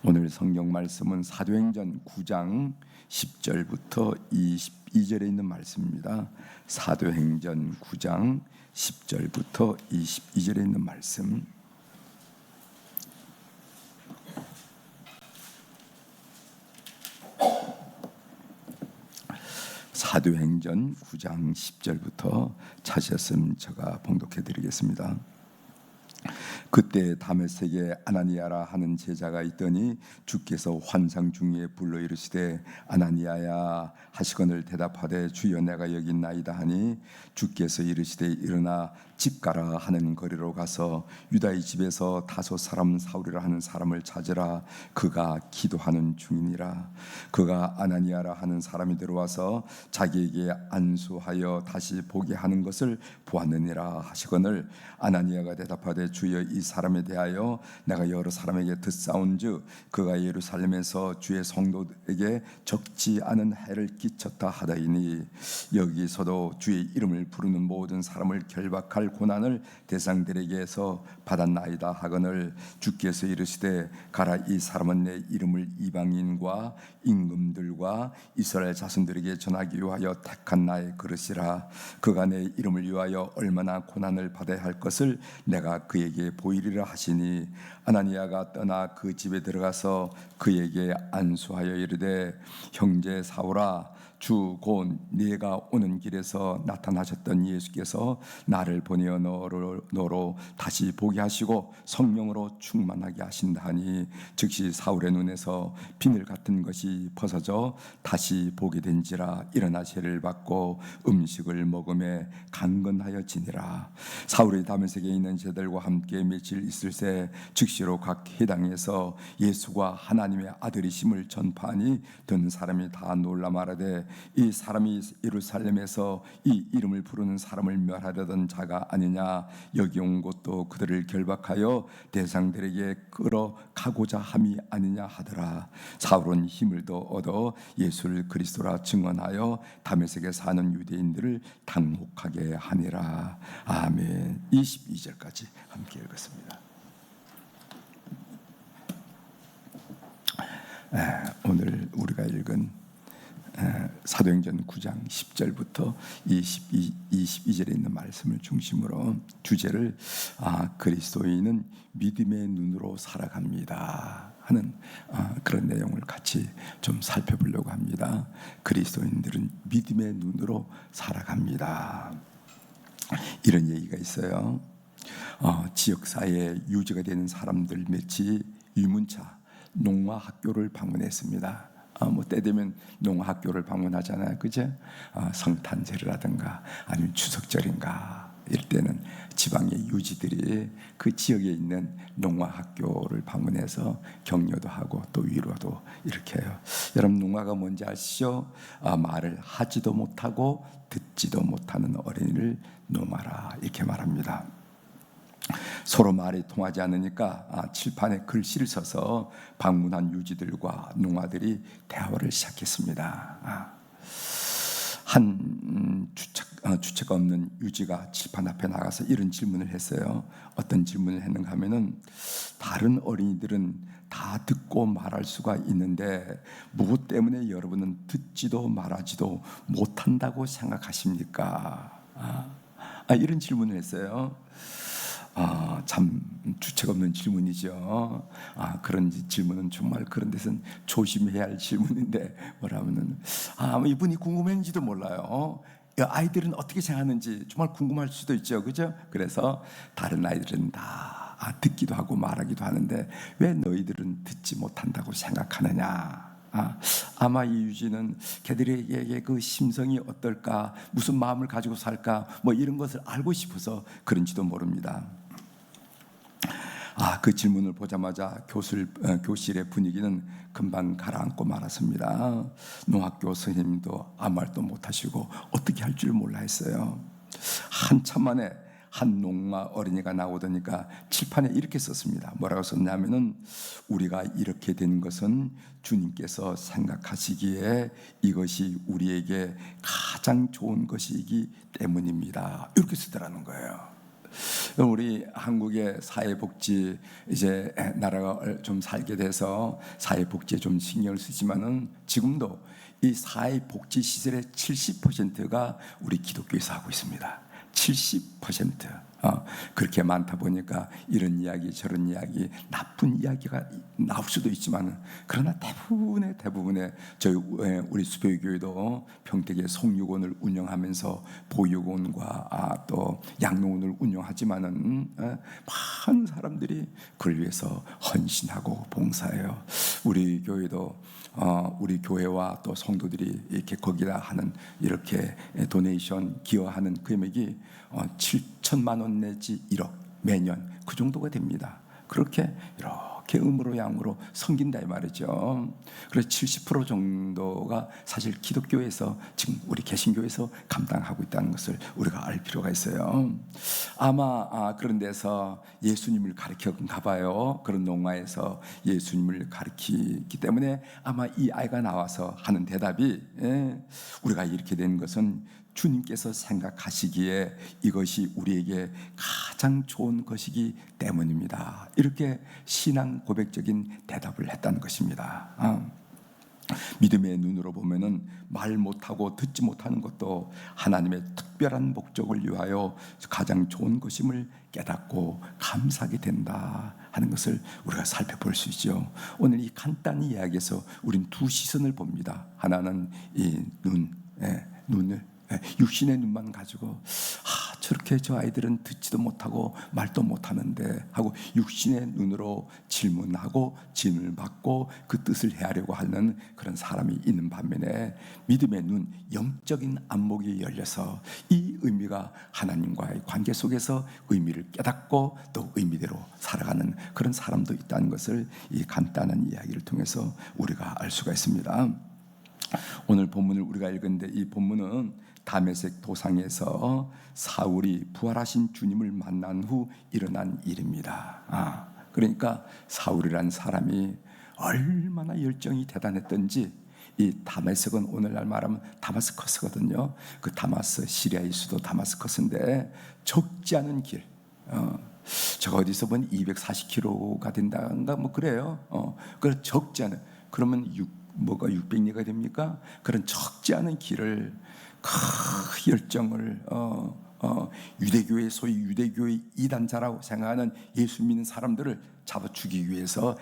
오늘 성경 말씀은 사도행전 9장 10절부터 22절에 있는 말씀입니다. 사도행전 9장 10절부터 22절에 있는 말씀. 사도행전 9장 10절부터 찾으셨으면 제가 봉독해 드리겠습니다. 그때 다메섹에 아나니아라 하는 제자가 있더니 주께서 환상 중에 불러 이르시되 아나니아야 하시거늘 대답하되 주여 내가 여기 있나이다 하니 주께서 이르시되 일어나 집 가라 하는 거리로 가서 유다의 집에서 다소 사람 사울이라 하는 사람을 찾으라. 그가 기도하는 중이니라. 그가 아나니아라 하는 사람이 들어와서 자기에게 안수하여 다시 보게 하는 것을 보았느니라 하시거늘 아나니아가 대답하되 주여 이 사람에 대하여 내가 여러 사람에게 듣사온즉 그가 예루살렘에서 주의 성도에게 적지 않은 해를 끼쳤다 하다이니 여기서도 주의 이름을 부르는 모든 사람을 결박할 고난을 대상들에게서 받았나이다 하거늘 주께서 이르시되 가라. 이 사람은 내 이름을 이방인과 임금들과 이스라엘 자손들에게 전하기 위하여 택한 나의 그릇이라. 그가 내 이름을 위하여 얼마나 고난을 받아야 할 것을 내가 그에게 보이리라 하시니 아나니아가 떠나 그 집에 들어가서 그에게 안수하여 이르되 형제 사울아 주 곧 네가 오는 길에서 나타나셨던 예수께서 나를 보내어 너로 다시 보게 하시고 성령으로 충만하게 하신다 하니 즉시 사울의 눈에서 비늘 같은 것이 벗어져 다시 보게 된지라. 일어나 세를 받고 음식을 먹으며 강건하여 지니라. 사울이 다메섹에 있는 제들과 함께 며칠 있을새 즉시로 각 회당에서 예수가 하나님의 아들이심을 전파하니 듣는 사람이 다 놀라 말하되 이 사람이 예루살렘에서 이 이름을 부르는 사람을 멸하려던 자가 아니냐. 여기 온 것도 그들을 결박하여 대상들에게 끌어가고자 함이 아니냐 하더라. 사울은 힘을 더 얻어 예수를 그리스도라 증언하여 다메섹에 사는 유대인들을 당혹하게 하니라. 아멘. 22절까지 함께 읽었습니다. 오늘 우리가 읽은 사도행전 9장 10절부터 22절에 있는 말씀을 중심으로 주제를 그리스도인은 믿음의 눈으로 살아갑니다 하는 그런 내용을 같이 좀 살펴보려고 합니다. 그리스도인들은 믿음의 눈으로 살아갑니다. 이런 얘기가 있어요. 지역사회에 유지가 되는 사람들 몇이 유문차 농화학교를 방문했습니다. 때 되면 농학교를 방문하잖아요, 그죠? 성탄절이라든가 아니면 추석절인가 이럴 때는 지방의 유지들이 그 지역에 있는 농화학교를 방문해서 격려도 하고 또 위로도 이렇게 해요. 여러분 농화가 뭔지 아시죠? 말을 하지도 못하고 듣지도 못하는 어린이를 노마라 이렇게 말합니다. 서로 말이 통하지 않으니까 칠판에 글씨를 써서 방문한 유지들과 농아들이 대화를 시작했습니다. 한 주체가 없는 유지가 칠판 앞에 나가서 이런 질문을 했어요. 어떤 질문을 했는가 하면은 다른 어린이들은 다 듣고 말할 수가 있는데 무엇 때문에 여러분은 듣지도 말하지도 못한다고 생각하십니까? 이런 질문을 했어요. 참 주책 없는 질문이죠. 그런 질문은 정말 그런 데서는 조심해야 할 질문인데 뭐라면은 이분이 궁금했는지도 몰라요. 아이들은 어떻게 생각하는지 정말 궁금할 수도 있죠, 그죠? 그래서 다른 아이들은 다 듣기도 하고 말하기도 하는데 왜 너희들은 듣지 못한다고 생각하느냐? 아마 이 유지는 걔들에게 그 심성이 어떨까, 무슨 마음을 가지고 살까, 뭐 이런 것을 알고 싶어서 그런지도 모릅니다. 그 질문을 보자마자 교실의 분위기는 금방 가라앉고 말았습니다. 농학교 선생님도 아무 말도 못하시고 어떻게 할 줄 몰라 했어요. 한참 만에 한 농마 어린이가 나오더니까 칠판에 이렇게 썼습니다. 뭐라고 썼냐면은 우리가 이렇게 된 것은 주님께서 생각하시기에 이것이 우리에게 가장 좋은 것이기 때문입니다. 이렇게 쓰더라는 거예요. 우리 한국의 사회복지 이제 나라가 좀 살게 돼서 사회복지에 좀 신경을 쓰지만은 지금도 이 사회복지 시설의 70%가 우리 기독교에서 하고 있습니다. 70%. 그렇게 많다 보니까 이런 이야기 저런 이야기 나쁜 이야기가 나올 수도 있지만 그러나 대부분의 저희 우리 수표교회도 평택에 성육원을 운영하면서 보육원과 또 양로원을 운영하지만은 많은 사람들이 그걸 위해서 헌신하고 봉사해요. 우리 교회도 우리 교회와 또 성도들이 이렇게 거기다 하는 이렇게 도네이션 기여하는 금액이 7천만 원 내지 1억 매년 그 정도가 됩니다. 그렇게 이렇게 음으로 양으로 섬긴다 이 말이죠. 그래서 70% 정도가 사실 기독교에서 지금 우리 개신교에서 감당하고 있다는 것을 우리가 알 필요가 있어요. 아마 그런 데서 예수님을 가르쳤나 봐요. 그런 농가에서 예수님을 가르치기 때문에 아마 이 아이가 나와서 하는 대답이 우리가 이렇게 된 것은 주님께서 생각하시기에 이것이 우리에게 가장 좋은 것이기 때문입니다. 이렇게 신앙 고백적인 대답을 했다는 것입니다. 믿음의 눈으로 보면은 말 못하고 듣지 못하는 것도 하나님의 특별한 목적을 위하여 가장 좋은 것임을 깨닫고 감사하게 된다 하는 것을 우리가 살펴볼 수 있죠. 오늘 이 간단히 이야기해서 우린 두 시선을 봅니다. 하나는 이 눈을 육신의 눈만 가지고 저렇게 저 아이들은 듣지도 못하고 말도 못하는데 하고 육신의 눈으로 질문하고 질문을 받고 그 뜻을 헤아려고 하는 그런 사람이 있는 반면에 믿음의 눈, 영적인 안목이 열려서 이 의미가 하나님과의 관계 속에서 의미를 깨닫고 또 의미대로 살아가는 그런 사람도 있다는 것을 이 간단한 이야기를 통해서 우리가 알 수가 있습니다. 오늘 본문을 우리가 읽은데 이 본문은 다메섹 도상에서 사울이 부활하신 주님을 만난 후 일어난 일입니다. 그러니까 사울이라는 사람이 얼마나 열정이 대단했던지 이 다메섹은 오늘날 말하면 다마스커스거든요. 그 시리아의 수도 다마스커스인데 적지 않은 길. 제가 어디서 본 240km가 된다는가 뭐 그래요. 그 적지 않은 그러면 600리가 됩니까? 그런 적지 않은 길을 그 열정을 유대교의 소위 유대교의 이단자라고 생각하는 예수 믿는 사람들을 잡아 죽이기 위해서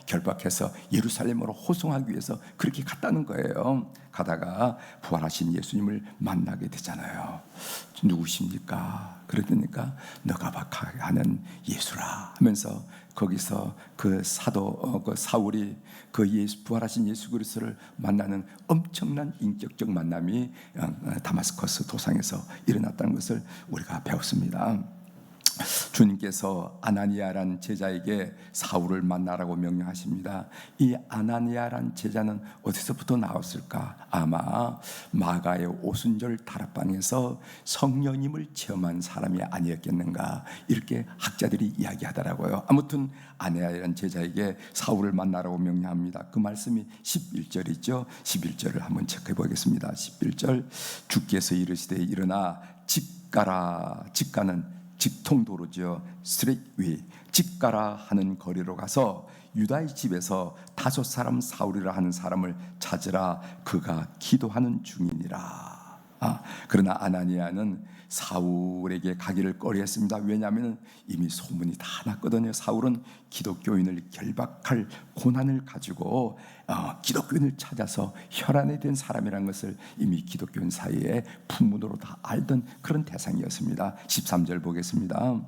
결박해서 예루살렘으로 호송하기 위해서 그렇게 갔다는 거예요. 가다가 부활하신 예수님을 만나게 되잖아요. 누구십니까? 그랬더니까 너가 박하는 예수라 하면서 거기서 그 사도 그 사울이 그 부활하신 예수 그리스도를 만나는 엄청난 인격적 만남이 다마스커스 도상에서 일어났다는 것을 우리가 배웠습니다. 주님께서 아나니아란 제자에게 사울을 만나라고 명령하십니다. 이 아나니아란 제자는 어디서부터 나왔을까? 아마 마가의 오순절 다락방에서 성령님을 체험한 사람이 아니었겠는가 이렇게 학자들이 이야기하더라고요. 아무튼 아나니아란 제자에게 사울을 만나라고 명령합니다. 그 말씀이 11절이죠. 11절을 한번 체크해 보겠습니다. 11절 주께서 이르시되 일어나 직가라. 직가는 직통도로죠. 스트레이트웨이 직가라 하는 거리로 가서 유다의 집에서 5 사람 사울이라 하는 사람을 찾으라. 그가 기도하는 중이니라. 그러나 아나니아는 사울에게 가기를 꺼려했습니다. 왜냐하면 이미 소문이 다 났거든요. 사울은 기독교인을 결박할 고난을 가지고 기독교인을 찾아서 혈안이 된 사람이라는 것을 이미 기독교인 사이에 풍문으로 다 알던 그런 대상이었습니다. 13절 보겠습니다.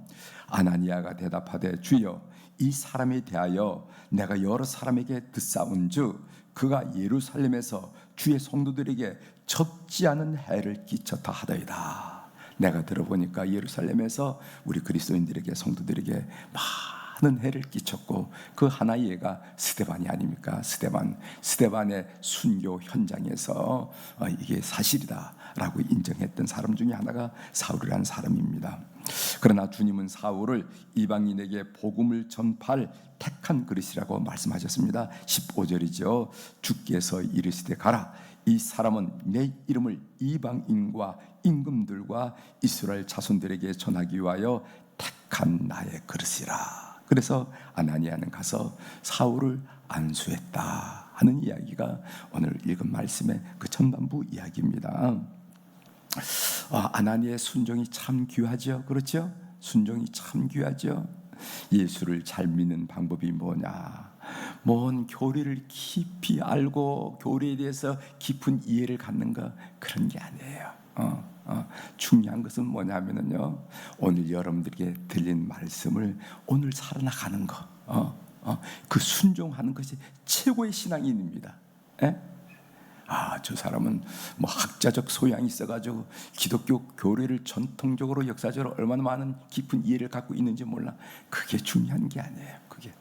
아나니아가 대답하되 주여 이 사람에 대하여 내가 여러 사람에게 듣사온즉 그가 예루살렘에서 주의 성도들에게 적지 않은 해를 끼쳤다 하더이다. 내가 들어보니까 예루살렘에서 우리 그리스도인들에게 성도들에게 많은 해를 끼쳤고 그 하나의 예가 스데반이 아닙니까? 스데반의 순교 현장에서 이게 사실이다라고 인정했던 사람 중에 하나가 사울이라는 사람입니다. 그러나 주님은 사울을 이방인에게 복음을 전파할 택한 그릇이라고 말씀하셨습니다. 15절이죠. 주께서 이르시되 가라. 이 사람은 내 이름을 이방인과 임금들과 이스라엘 자손들에게 전하기 위하여 택한 나의 그릇이라. 그래서 아나니아는 가서 사울을 안수했다 하는 이야기가 오늘 읽은 말씀의 그 전반부 이야기입니다. 아나니아의 순종이 참 귀하죠. 그렇죠? 순종이 참 귀하죠. 예수를 잘 믿는 방법이 뭐냐? 뭔 교리를 깊이 알고 교리에 대해서 깊은 이해를 갖는가, 그런 게 아니에요. 중요한 것은 뭐냐면요, 오늘 여러분들에게 들린 말씀을 오늘 살아나가는 거, 그 순종하는 것이 최고의 신앙인입니다. 예? 저 사람은 뭐 학자적 소양이 있어가지고 기독교 교리를 전통적으로 역사적으로 얼마나 많은 깊은 이해를 갖고 있는지 몰라. 그게 중요한 게 아니에요. 그게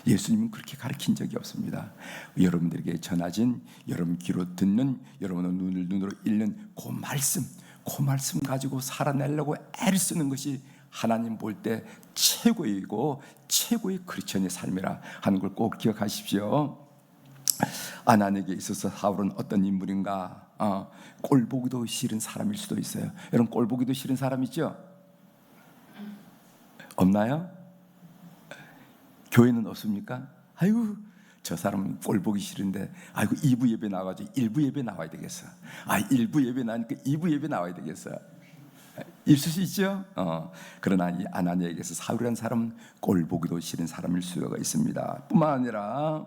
예수님은 그렇게 가르친 적이 없습니다. 여러분들에게 전하진, 여러분 귀로 듣는, 여러분의 눈으로 읽는 그 말씀 가지고 살아내려고 애를 쓰는 것이 하나님 볼 때 최고이고 최고의 크리스천의 삶이라 하는 걸 꼭 기억하십시오. 아나니에게 있어서 사울은 어떤 인물인가? 꼴보기도 싫은 사람일 수도 있어요. 여러분, 꼴보기도 싫은 사람 있죠? 없나요? 교회는 없습니까? 아이고, 저 사람은 꼴보기 싫은데, 아이고, 2부 예배 나와가지고 1부 예배 나와야 되겠어. 1부 예배 나니까 2부 예배 나와야 되겠어. 있을 수 있죠? 그러나 이 아나니아에게서 사울이라는 사람은 꼴보기도 싫은 사람일 수가 있습니다. 뿐만 아니라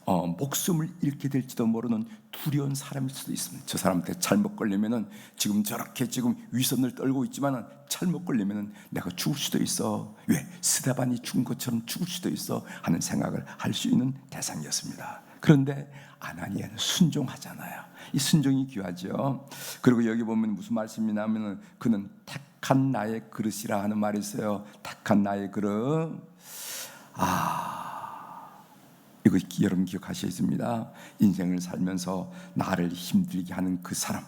목숨을 잃게 될지도 모르는 두려운 사람일 수도 있습니다. 저 사람한테 잘못 걸리면은 지금 저렇게 지금 위선을 떨고 있지만은 잘못 걸리면은 내가 죽을 수도 있어. 왜? 스데반이 죽은 것처럼 죽을 수도 있어 하는 생각을 할 수 있는 대상이었습니다. 그런데 아나니아는 순종하잖아요. 이 순종이 귀하죠. 그리고 여기 보면 무슨 말씀이냐면은 그는 택한 나의 그릇이라 하는 말이 있어요. 택한 나의 그릇. 이거 여러분 기억하시겠습니다. 인생을 살면서 나를 힘들게 하는 그 사람,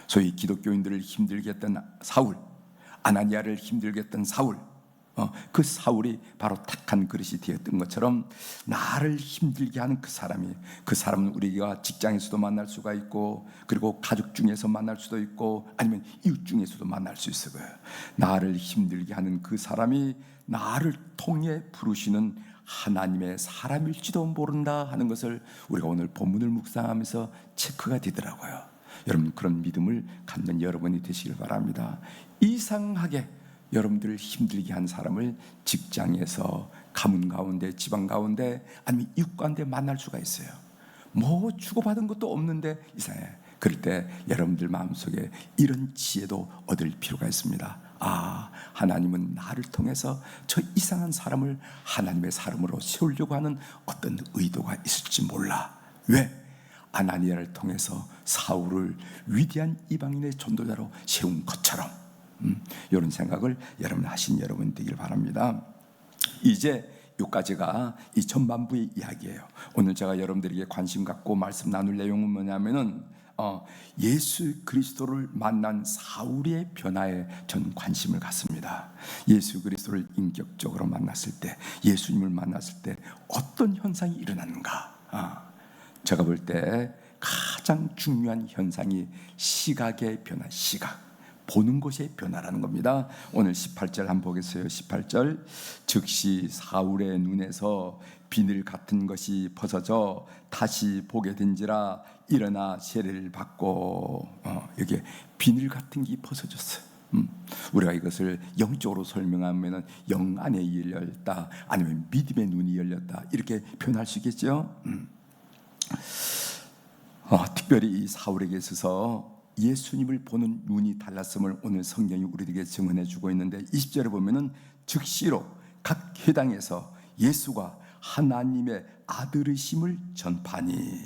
소위 기독교인들을 힘들게 했던 사울, 아나니아를 힘들게 했던 사울, 그 사울이 바로 택한 그릇이 되었던 것처럼 나를 힘들게 하는 그 사람은 우리가 직장에서도 만날 수가 있고, 그리고 가족 중에서 만날 수도 있고, 아니면 이웃 중에서도 만날 수 있을 거예요. 나를 힘들게 하는 그 사람이 나를 통해 부르시는 하나님의 사람일지도 모른다 하는 것을 우리가 오늘 본문을 묵상하면서 체크가 되더라고요. 여러분, 그런 믿음을 갖는 여러분이 되시길 바랍니다. 이상하게 여러분들을 힘들게 한 사람을 직장에서, 가문 가운데, 지방 가운데, 아니면 이웃 가운데 만날 수가 있어요. 뭐 주고받은 것도 없는데 이상해. 그럴 때 여러분들 마음속에 이런 지혜도 얻을 필요가 있습니다. 하나님은 나를 통해서 저 이상한 사람을 하나님의 사람으로 세우려고 하는 어떤 의도가 있을지 몰라. 왜? 아나니아를 통해서 사울을 위대한 이방인의 전도자로 세운 것처럼. 이런 생각을 여러분 하신 여러분 되길 바랍니다. 이제 여기까지가 이 전반부의 이야기예요. 오늘 제가 여러분들에게 관심 갖고 말씀 나눌 내용은 뭐냐면은 예수 그리스도를 만난 사울의 변화에 전 관심을 갖습니다. 예수 그리스도를 인격적으로 만났을 때, 예수님을 만났을 때 어떤 현상이 일어나는가? 제가 볼 때 가장 중요한 현상이 시각의 변화, 보는 것의 변화라는 겁니다. 오늘 18절 한번 보겠어요. 18절. 즉시 사울의 눈에서 비늘 같은 것이 벗어져 다시 보게 된지라 일어나 세례를 받고. 여기에 비늘 같은 게 벗어졌어요. 우리가 이것을 영적으로 설명하면 영 안에 열렸다, 아니면 믿음의 눈이 열렸다, 이렇게 표현할 수 있겠죠. 특별히 이 사울에게 있어서 예수님을 보는 눈이 달랐음을 오늘 성경이 우리에게 증언해 주고 있는데, 20절에 보면은 즉시로 각 회당에서 예수가 하나님의 아들이심을 전파니,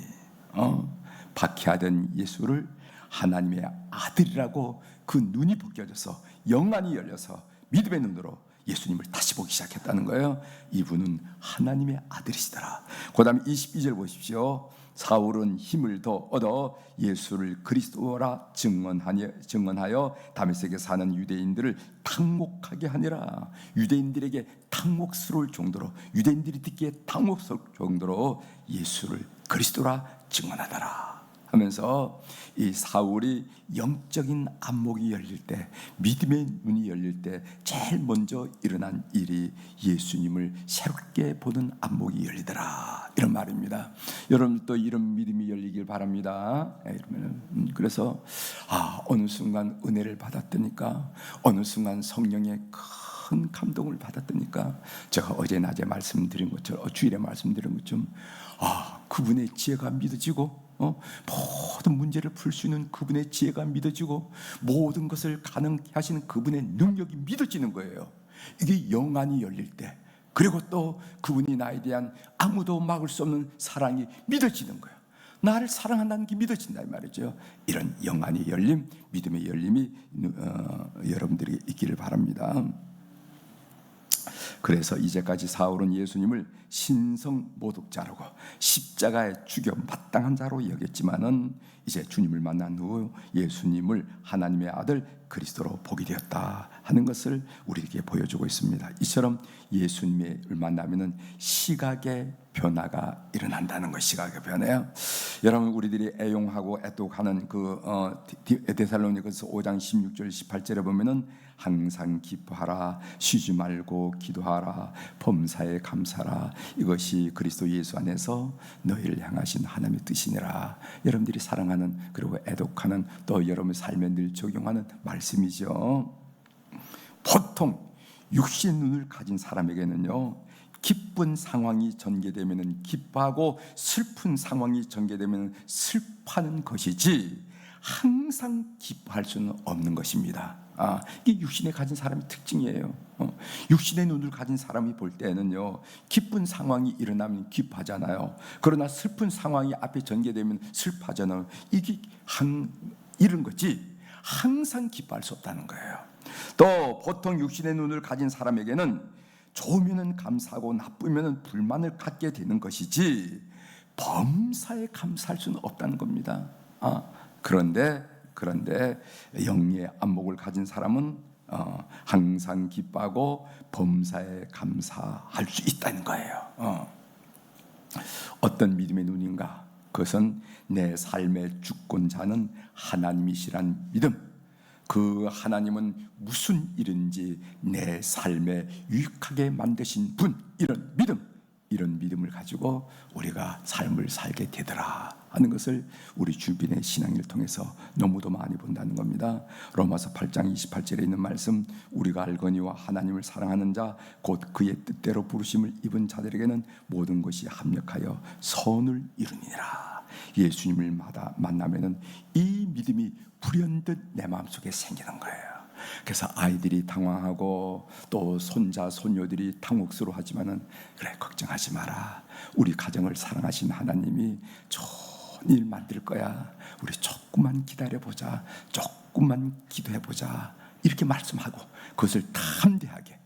박해하던 예수를 하나님의 아들이라고 그 눈이 벗겨져서 영안이 열려서 믿음의 눈으로 예수님을 다시 보기 시작했다는 거예요. 이분은 하나님의 아들이시더라. 그 다음에 22절 보십시오. 사울은 힘을 더 얻어 예수를 그리스도라 증언하여 다메섹에 사는 유대인들을 탕목하게 하니라. 유대인들에게 탕목스러울 정도로, 유대인들이 듣기에 탕목스러울 정도로 예수를 그리스도라 증언하더라 하면서 이 사울이 영적인 안목이 열릴 때, 믿음의 눈이 열릴 때 제일 먼저 일어난 일이 예수님을 새롭게 보는 안목이 열리더라, 이런 말입니다. 여러분도 이런 믿음이 열리길 바랍니다. 그래서 어느 순간 은혜를 받았더니까, 어느 순간 성령의 큰 감동을 받았더니까, 제가 어제 낮에 말씀드린 것처럼, 주일에 말씀드린 것처럼 그분의 지혜가 믿어지고, 모든 문제를 풀 수 있는 그분의 지혜가 믿어지고, 모든 것을 가능케 하시는 그분의 능력이 믿어지는 거예요. 이게 영안이 열릴 때, 그리고 또 그분이 나에 대한 아무도 막을 수 없는 사랑이 믿어지는 거예요. 나를 사랑한다는 게 믿어진다 이 말이죠. 이런 영안이 열림, 믿음의 열림이 여러분들에게 있기를 바랍니다. 그래서 이제까지 사울은 예수님을 신성 모독자라고, 십자가에 죽여 마땅한 자로 여겼지만은 이제 주님을 만난 후 예수님을 하나님의 아들 그리스도로 보게 되었다 하는 것을 우리에게 보여주고 있습니다. 이처럼 예수님을 만나면은 시각의 변화가 일어난다는 것. 시각의 변화요. 여러분, 우리들이 애용하고 애독하는 데살로니가서 5장 16절 18절에 보면은 항상 기뻐하라, 쉬지 말고 기도하라, 범사에 감사라, 이것이 그리스도 예수 안에서 너희를 향하신 하나님의 뜻이니라. 여러분들이 사랑하는, 그리고 애독하는, 또 여러분의 삶에 늘 적용하는 말씀이죠. 보통 육신의 눈을 가진 사람에게는요, 기쁜 상황이 전개되면 기뻐하고 슬픈 상황이 전개되면 슬퍼하는 것이지 항상 기뻐할 수는 없는 것입니다. 이게 육신에 가진 사람의 특징이에요. 육신의 눈을 가진 사람이 볼 때는요, 기쁜 상황이 일어나면 기뻐하잖아요. 그러나 슬픈 상황이 앞에 전개되면 슬퍼하잖아요. 이게 이런 거지 항상 기뻐할 수 없다는 거예요. 또 보통 육신의 눈을 가진 사람에게는 좋으면 감사하고 나쁘면 불만을 갖게 되는 것이지 범사에 감사할 수는 없다는 겁니다. 그런데 영리의 안목을 가진 사람은 항상 기뻐하고 범사에 감사할 수 있다는 거예요. 어떤 믿음의 눈인가? 그것은 내 삶의 주권자는 하나님이시란 믿음. 그 하나님은 무슨 일인지 내 삶에 유익하게 만드신 분, 이런 믿음을 가지고 우리가 삶을 살게 되더라 하는 것을 우리 주변의 신앙을 통해서 너무도 많이 본다는 겁니다. 로마서 8장 28절에 있는 말씀, 우리가 알거니와 하나님을 사랑하는 자 곧 그의 뜻대로 부르심을 입은 자들에게는 모든 것이 합력하여 선을 이루니라. 예수님을 만나면은 이 믿음이 불현듯 내 마음속에 생기는 거예요. 그래서 아이들이 당황하고 또 손자 손녀들이 당혹스러워하지만은, 그래, 걱정하지 마라. 우리 가정을 사랑하신 하나님이 좋은 일 만들 거야. 우리 조금만 기다려보자. 조금만 기도해보자. 이렇게 말씀하고 그것을 담대하게,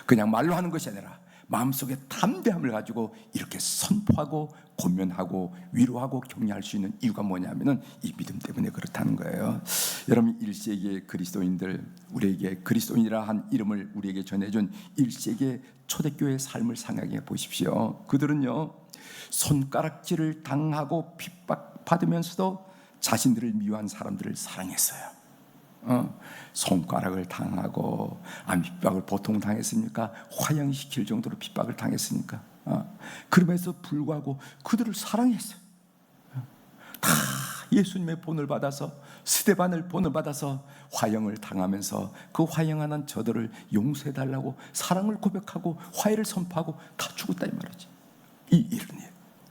그냥 말로 하는 것이 아니라 마음속에 담대함을 가지고 이렇게 선포하고 권면하고 위로하고 격려할 수 있는 이유가 뭐냐면은 이 믿음 때문에 그렇다는 거예요. 여러분, 1세기의 그리스도인들, 우리에게 그리스도인이라 한 이름을 우리에게 전해준 1세기의 초대교회의 삶을 생각해 보십시오. 그들은요, 손가락질을 당하고 핍박받으면서도 자신들을 미워한 사람들을 사랑했어요. 손가락을 당하고, 핍박을 보통 당했습니까? 화형시킬 정도로 핍박을 당했으니까. 그럼에도 불구하고 그들을 사랑했어요. 다 예수님의 본을 받아서, 스데반을 본을 받아서 화형을 당하면서 그 화형하는 저들을 용서해달라고 사랑을 고백하고 화해를 선포하고 다 죽었다 이 말이지. 이 일은.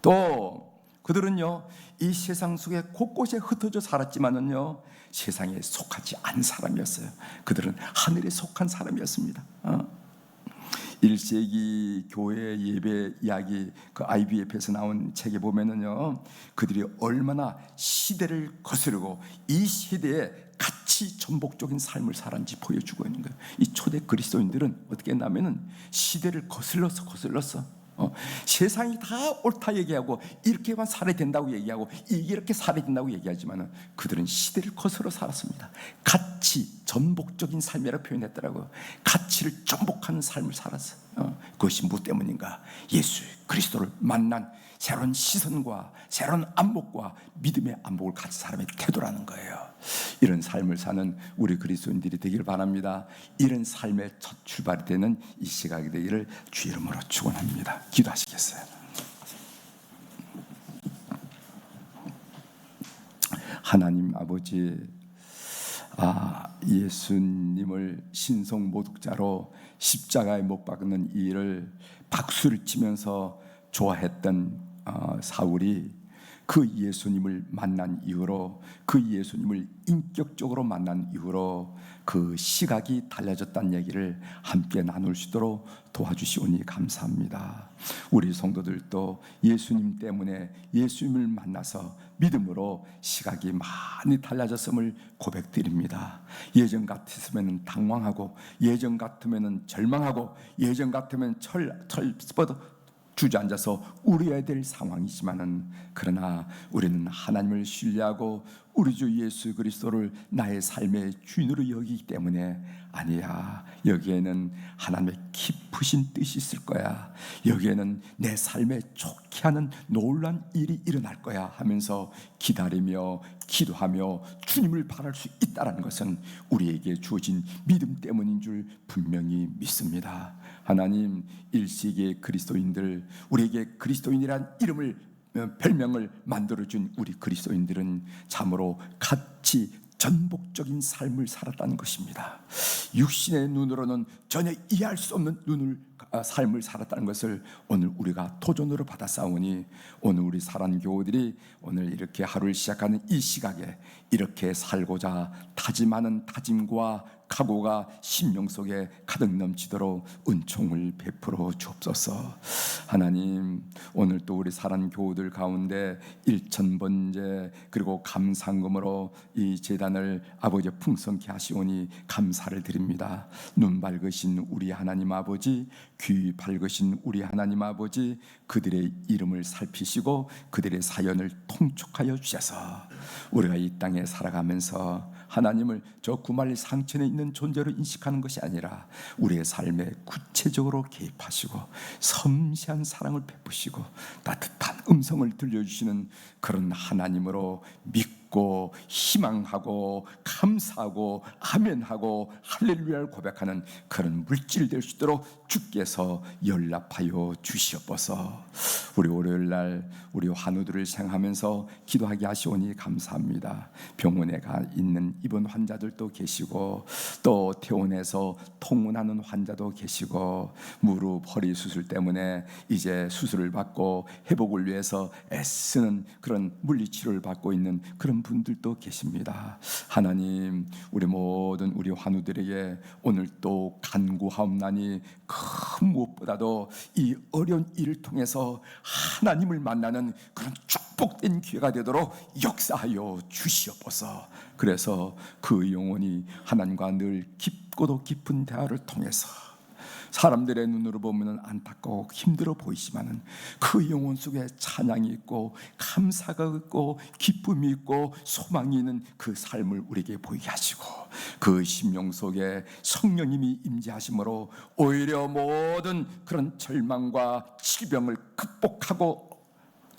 또 그들은요, 이 세상 속에 곳곳에 흩어져 살았지만은요, 세상에 속하지 않은 사람이었어요. 그들은 하늘에 속한 사람이었습니다. 1세기 교회 예배 이야기, 그 IBF에서 나온 책에 보면은요, 그들이 얼마나 시대를 거스르고 이 시대에 같이 전복적인 삶을 살았는지 보여주고 있는 거예요. 이 초대 그리스도인들은 어떻게 했냐면은 시대를 거슬러서 세상이 다 옳다 얘기하고 이렇게만 살아야 된다고 얘기하고 이렇게 살아야 된다고 얘기하지만 그들은 시대를 거슬러 살았습니다. 가치, 전복적인 삶이라고 표현했더라고요. 가치를 전복하는 삶을 살았어. 그것이 뭐 때문인가? 예수 그리스도를 만난 새로운 시선과 새로운 안목과 믿음의 안목을 가진 사람의 태도라는 거예요. 이런 삶을 사는 우리 그리스도인들이 되기를 바랍니다. 이런 삶의 첫 출발이 되는 이 시각이 되기를 주 이름으로 축원합니다. 기도하시겠어요? 하나님 아버지, 예수님을 신성 모독자로 십자가에 못 박는 이 일을 박수를 치면서 좋아했던 사울이 그 예수님을 만난 이후로, 그 예수님을 인격적으로 만난 이후로 그 시각이 달라졌다는 얘기를 함께 나눌 수 있도록 도와주시오니 감사합니다. 우리 성도들도 예수님 때문에, 예수님을 만나서 믿음으로 시각이 많이 달라졌음을 고백드립니다. 예전 같았으면 당황하고, 예전 같으면 절망하고, 예전 같으면 철 주저앉아서 울어야 될 상황이지만은, 그러나 우리는 하나님을 신뢰하고 우리 주 예수 그리스도를 나의 삶의 주인으로 여기기 때문에, 아니야, 여기에는 하나님의 깊으신 뜻이 있을 거야, 여기에는 내 삶에 좋게 하는 놀라운 일이 일어날 거야 하면서 기다리며 기도하며 주님을 바랄 수 있다는 것은 우리에게 주어진 믿음 때문인 줄 분명히 믿습니다. 하나님, 1세기의 그리스도인들, 우리에게 그리스도인이란 이름을, 별명을 만들어준 우리 그리스도인들은 참으로 같이 전복적인 삶을 살았다는 것입니다. 육신의 눈으로는 전혀 이해할 수 없는 삶을 살았다는 것을 오늘 우리가 도전으로 받아싸우니, 오늘 우리 사랑교우들이 오늘 이렇게 하루를 시작하는 이 시각에 이렇게 살고자 다짐하는 다짐과 각오가 심령 속에 가득 넘치도록 은총을 베풀어 주옵소서. 하나님, 오늘 또 우리 사랑교우들 가운데 일천번제 그리고 감상금으로 이 제단을 아버지 풍성케 하시오니 감사를 드립니다. 눈 밝으신 우리 하나님 아버지, 귀 밝으신 우리 하나님 아버지, 그들의 이름을 살피시고 그들의 사연을 통촉하여 주셔서 우리가 이 땅에 살아가면서 하나님을 저 구말 상천에 있는 존재로 인식하는 것이 아니라 우리의 삶에 구체적으로 개입하시고 섬세한 사랑을 베푸시고 따뜻한 음성을 들려주시는 그런 하나님으로 믿고 희망하고 감사하고 아멘하고 할렐루야를 고백하는 그런 물질 될 수 있도록 주께서 연락하여 주시옵소서. 우리 월요일날 우리 환우들을 생각하면서 기도하게 하시오니 감사합니다. 병원에 가 있는 입원 환자들도 계시고, 또 퇴원해서 통원하는 환자도 계시고, 무릎 허리 수술 때문에 이제 수술을 받고 회복을 위해서 애쓰는 그런 물리치료를 받고 있는 그런 분들도 계십니다. 하나님, 우리 모든 우리 환우들에게 오늘 또 간구하옵나니 큰 무엇보다도 이 어려운 일을 통해서 하나님을 만나는 그런 축복된 기회가 되도록 역사하여 주시옵소서. 그래서 그 영혼이 하나님과 늘 깊고도 깊은 대화를 통해서 사람들의 눈으로 보면 안타까워 힘들어 보이지만은 그 영혼 속에 찬양이 있고 감사가 있고 기쁨이 있고 소망이 있는 그 삶을 우리에게 보이게 하시고, 그 심령 속에 성령님이 임재하심으로 오히려 모든 그런 절망과 질병을 극복하고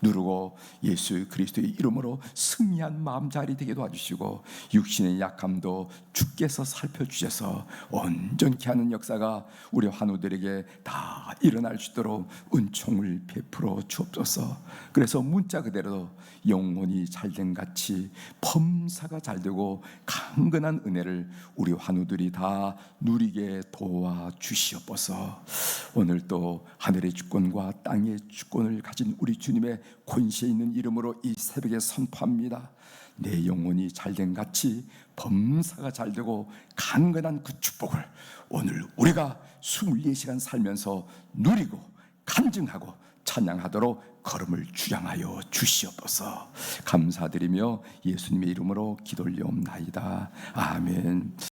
누르고 예수 그리스도의 이름으로 승리한 마음자리 되게 도와주시고, 육신의 약함도 주께서 살펴주셔서 온전케 하는 역사가 우리 환우들에게 다 일어날 수 있도록 은총을 베풀어 주옵소서. 그래서 문자 그대로 영혼이 잘된 같이 범사가 잘되고 강건한 은혜를 우리 환우들이 다 누리게 도와주시옵소서. 오늘 또 하늘의 주권과 땅의 주권을 가진 우리 주님의 권세 있는 이름으로 이 새벽에 선포합니다. 내 영혼이 잘된 같이 범사가 잘되고 강건한 그 축복을 오늘 우리가 24시간 살면서 누리고 간증하고 찬양하도록 걸음을 주장하여 주시옵소서. 감사드리며 예수님의 이름으로 기도 올리옵나이다. 아멘.